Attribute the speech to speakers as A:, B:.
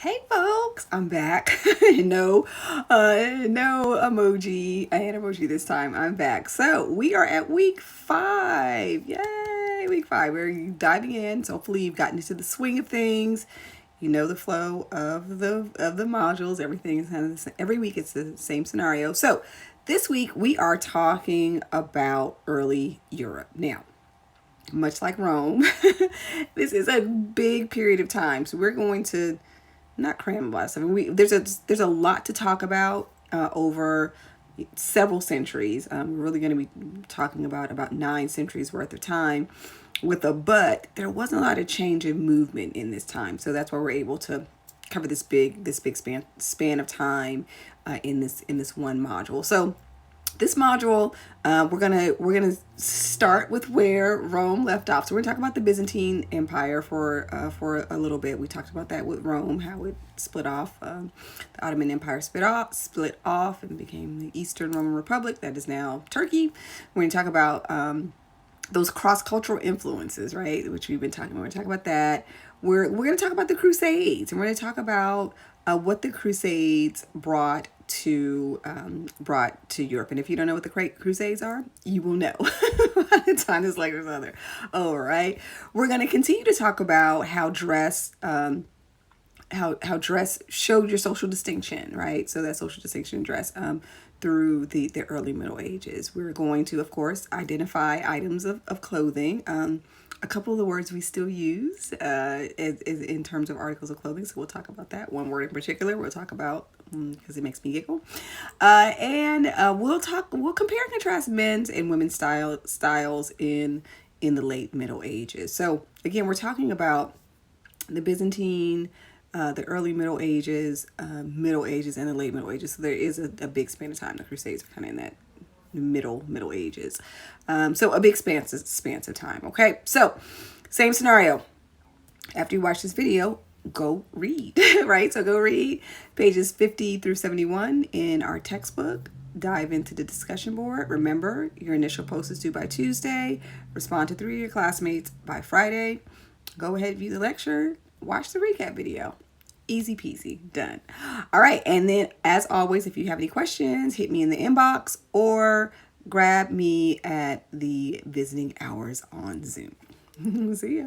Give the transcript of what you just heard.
A: Hey folks, I'm back. No, no emoji, hand emoji this time. I'm back. So we are at week 5. Yay, week 5. We're diving in. So hopefully you've gotten into the swing of things. You know the flow of the modules. Everything is kind of the same. Every week it's the same scenario. So this week we are talking about early Europe. Now, much like Rome, this is a big period of time. So we're going to not cram a lot of stuff. There's a lot to talk about over several centuries. We're really going to be talking about 9 centuries worth of time there wasn't a lot of change in movement in this time. So that's why we're able to cover this big span of time in this one module. So this module, we're gonna start with where Rome left off. So we're gonna talk about the Byzantine Empire for a little bit. We talked about that with Rome, how it split off. The Ottoman Empire split off and became the Eastern Roman Republic. That is now Turkey. We're gonna talk about those cross-cultural influences, right? Which we've been talking about. We're gonna talk about that. We're gonna talk about the Crusades, and we're gonna talk about what the Crusades brought to Europe. And if you don't know what the Crusades are, you will know by the time this lecture is other. All right, we're going to continue to talk about how dress showed your social distinction, right? So that social distinction dress through the early Middle Ages. We're going to, of course, identify items of clothing. A couple of the words we still use is in terms of articles of clothing. So we'll talk about that. One word in particular we'll talk about because it makes me giggle. And we'll compare and contrast men's and women's styles in the late Middle Ages. So again, we're talking about the Byzantine, the early Middle Ages, and the late Middle Ages. So there is a big span of time. The Crusades are kind of in that Middle Ages. So a big span of time. Okay, so same scenario. After you watch this video, go read, right? So go read pages 50 through 71 in our textbook. Dive into the discussion board. Remember, your initial post is due by Tuesday. Respond to 3 of your classmates by Friday. Go ahead, view the lecture. Watch the recap video. Easy peasy, done. All right, and then as always, if you have any questions, hit me in the inbox or grab me at the visiting hours on Zoom. See ya.